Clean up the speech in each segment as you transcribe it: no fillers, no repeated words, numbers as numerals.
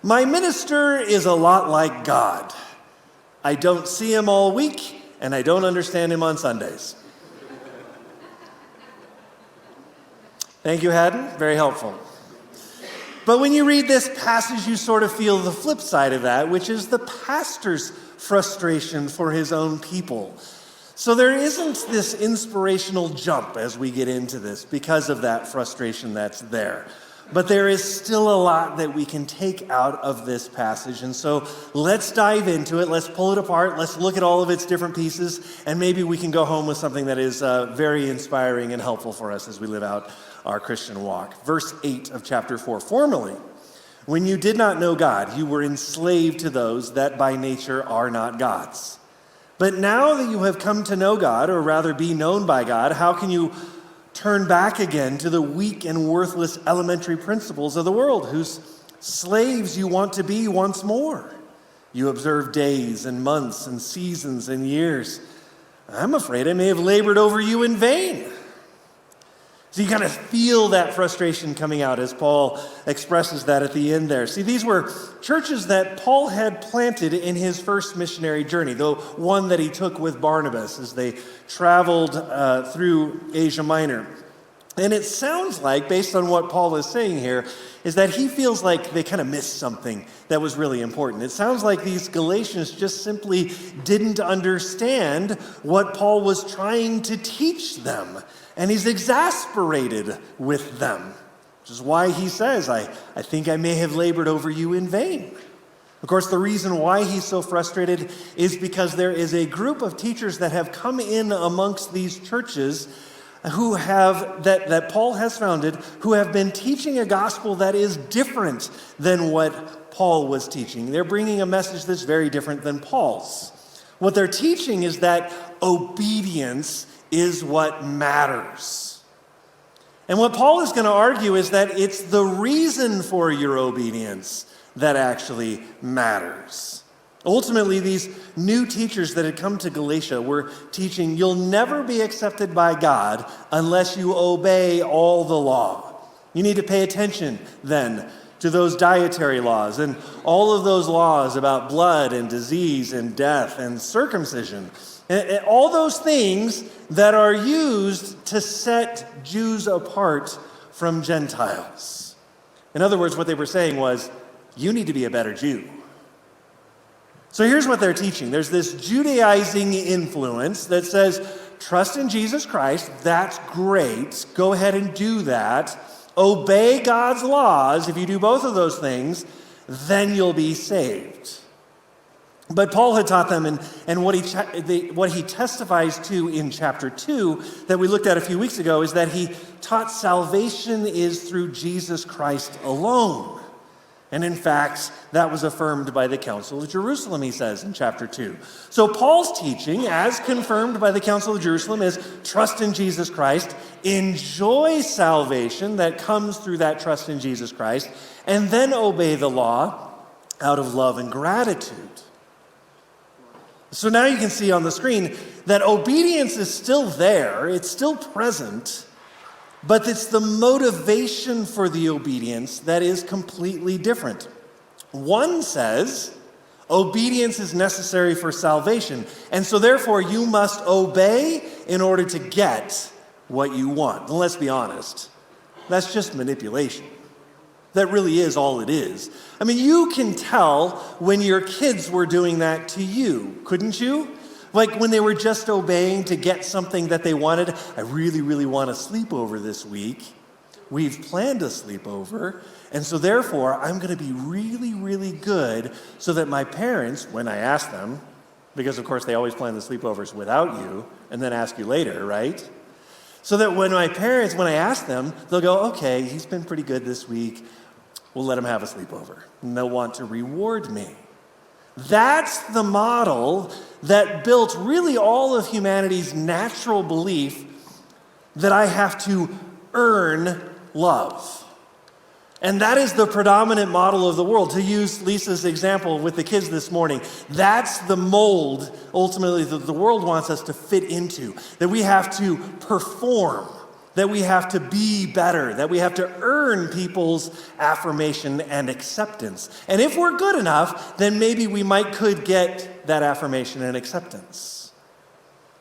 My minister is a lot like God. I don't see him all week, and I don't understand him on Sundays. Thank you, Haddon. Very helpful. But when you read this passage, you sort of feel the flip side of that, which is the pastor's frustration for his own people. So there isn't this inspirational jump as we get into this because of that frustration that's there. But there is still a lot that we can take out of this passage. And so let's dive into it. Let's pull it apart. Let's look at all of its different pieces. And maybe we can go home with something that is very inspiring and helpful for us as we live out our Christian walk. Verse 8 of chapter 4. Formerly, when you did not know God, you were enslaved to those that by nature are not God's. But now that you have come to know God, or rather be known by God, how can you turn back again to the weak and worthless elementary principles of the world, whose slaves you want to be once more? You observe days and months and seasons and years. I'm afraid I may have labored over you in vain. So you kind of feel that frustration coming out as Paul expresses that at the end there. See, these were churches that Paul had planted in his first missionary journey, the one that he took with Barnabas as they traveled through Asia Minor. And it sounds like, based on what Paul is saying here, is that he feels like they kind of missed something that was really important. It sounds like these Galatians just simply didn't understand what Paul was trying to teach them. And he's exasperated with them, which is why he says, I think I may have labored over you in vain. Of course, the reason why he's so frustrated is because there is a group of teachers that have come in amongst these churches who have, that Paul has founded, who have been teaching a gospel that is different than what Paul was teaching. They're bringing a message that's very different than Paul's. What they're teaching is that obedience is what matters. And what Paul is going to argue is that it's the reason for your obedience that actually matters. Ultimately, these new teachers that had come to Galatia were teaching, you'll never be accepted by God unless you obey all the law. You need to pay attention then to those dietary laws and all of those laws about blood and disease and death and circumcision. And all those things that are used to set Jews apart from Gentiles. In other words, what they were saying was, you need to be a better Jew. So here's what they're teaching. There's this Judaizing influence that says, trust in Jesus Christ, that's great. Go ahead and do that. Obey God's laws. If you do both of those things, then you'll be saved. But Paul had taught them, and what he testifies to in chapter 2 that we looked at a few weeks ago is that he taught salvation is through Jesus Christ alone. And in fact, that was affirmed by the Council of Jerusalem, he says in chapter 2. So Paul's teaching, as confirmed by the Council of Jerusalem, is trust in Jesus Christ, enjoy salvation that comes through that trust in Jesus Christ, and then obey the law out of love and gratitude. So now you can see on the screen that obedience is still there, it's still present, but it's the motivation for the obedience that is completely different. One says, obedience is necessary for salvation, and so therefore you must obey in order to get what you want. And let's be honest, that's just manipulation. That really is all it is. I mean, you can tell when your kids were doing that to you, couldn't you? Like when they were just obeying to get something that they wanted. I really, really want a sleepover this week. We've planned a sleepover, and so therefore I'm going to be really, really good so that my parents, when I ask them, because of course they always plan the sleepovers without you and then ask you later, right? So that when I ask them, they'll go, okay, he's been pretty good this week. We'll let him have a sleepover. And they'll want to reward me. That's the model that built really all of humanity's natural belief that I have to earn love. And that is the predominant model of the world. To use Lisa's example with the kids this morning, that's the mold, ultimately, that the world wants us to fit into, that we have to perform, that we have to be better, that we have to earn people's affirmation and acceptance. And if we're good enough, then maybe we could get that affirmation and acceptance.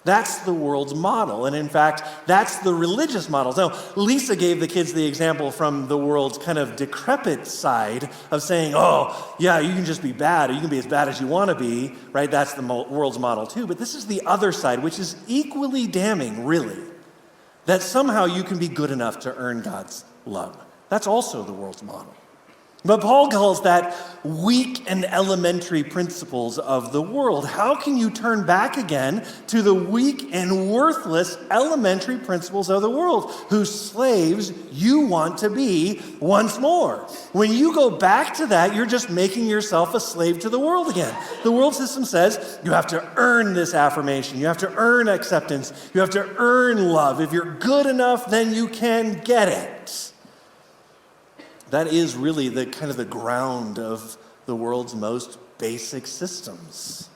That's the world's model. And in fact, that's the religious model. Now, Lisa gave the kids the example from the world's kind of decrepit side of saying, oh, yeah, you can just be bad, or you can be as bad as you want to be, right? That's the world's model too. But this is the other side, which is equally damning, really, that somehow you can be good enough to earn God's love. That's also the world's model. But Paul calls that weak and elementary principles of the world. How can you turn back again to the weak and worthless elementary principles of the world, whose slaves you want to be once more? When you go back to that, you're just making yourself a slave to the world again. The world system says you have to earn this affirmation. You have to earn acceptance. You have to earn love. If you're good enough, then you can get it. That is really the kind of the ground of the world's most basic systems.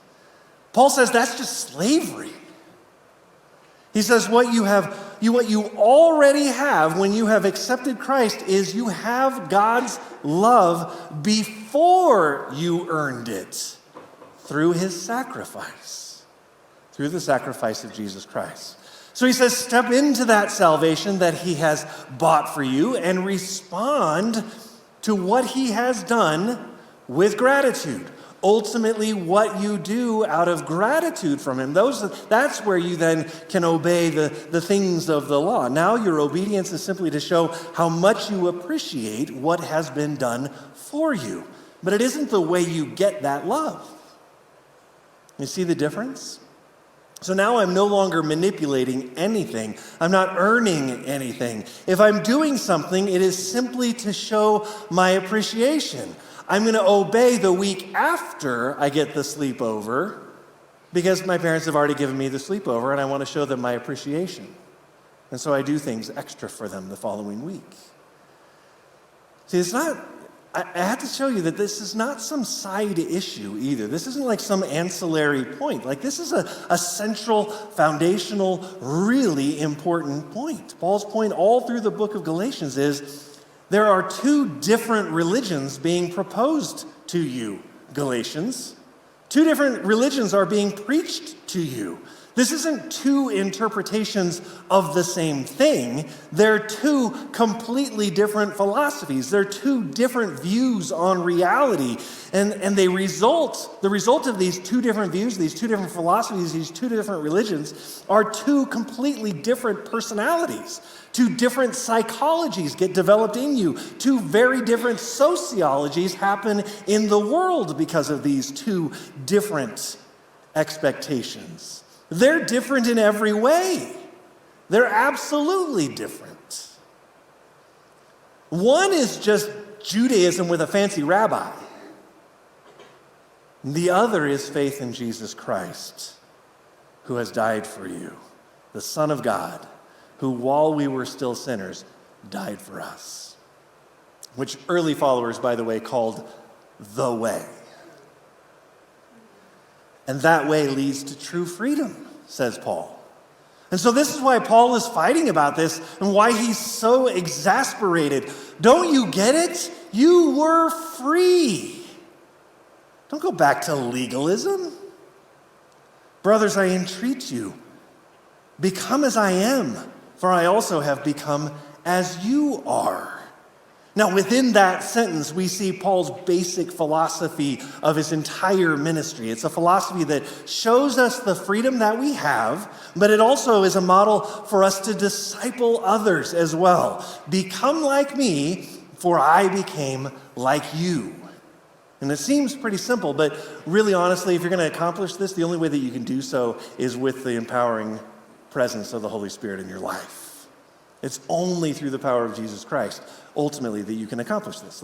Paul says that's just slavery. He says what you already have when you have accepted Christ is you have God's love before you earned it through his sacrifice, through the sacrifice of Jesus Christ. So he says, step into that salvation that he has bought for you and respond to what he has done with gratitude. Ultimately, what you do out of gratitude from him, that's where you then can obey the things of the law. Now your obedience is simply to show how much you appreciate what has been done for you. But it isn't the way you get that love. You see the difference? So now I'm no longer manipulating anything. I'm not earning anything. If I'm doing something, it is simply to show my appreciation. I'm going to obey the week after I get the sleepover because my parents have already given me the sleepover and I want to show them my appreciation. And so I do things extra for them the following week. See, I have to show you that this is not some side issue either. This isn't like some ancillary point. Like this is a central, foundational, really important point. Paul's point all through the book of Galatians is there are two different religions being proposed to you, Galatians. Two different religions are being preached to you. This isn't two interpretations of the same thing. They're two completely different philosophies. They're two different views on reality. And the result of these two different views, these two different philosophies, these two different religions are two completely different personalities. Two different psychologies get developed in you. Two very different sociologies happen in the world because of these two different expectations. They're different in every way. They're absolutely different. One is just Judaism with a fancy rabbi. The other is faith in Jesus Christ, who has died for you, the Son of God, who while we were still sinners, died for us. Which early followers, by the way, called the way. And that way leads to true freedom, says Paul. And so this is why Paul is fighting about this and why he's so exasperated. Don't you get it? You were free. Don't go back to legalism. Brothers, I entreat you, become as I am, for I also have become as you are. Now, within that sentence, we see Paul's basic philosophy of his entire ministry. It's a philosophy that shows us the freedom that we have, but it also is a model for us to disciple others as well. Become like me, for I became like you. And it seems pretty simple, but really honestly, if you're going to accomplish this, the only way that you can do so is with the empowering presence of the Holy Spirit in your life. It's only through the power of Jesus Christ, ultimately, that you can accomplish this.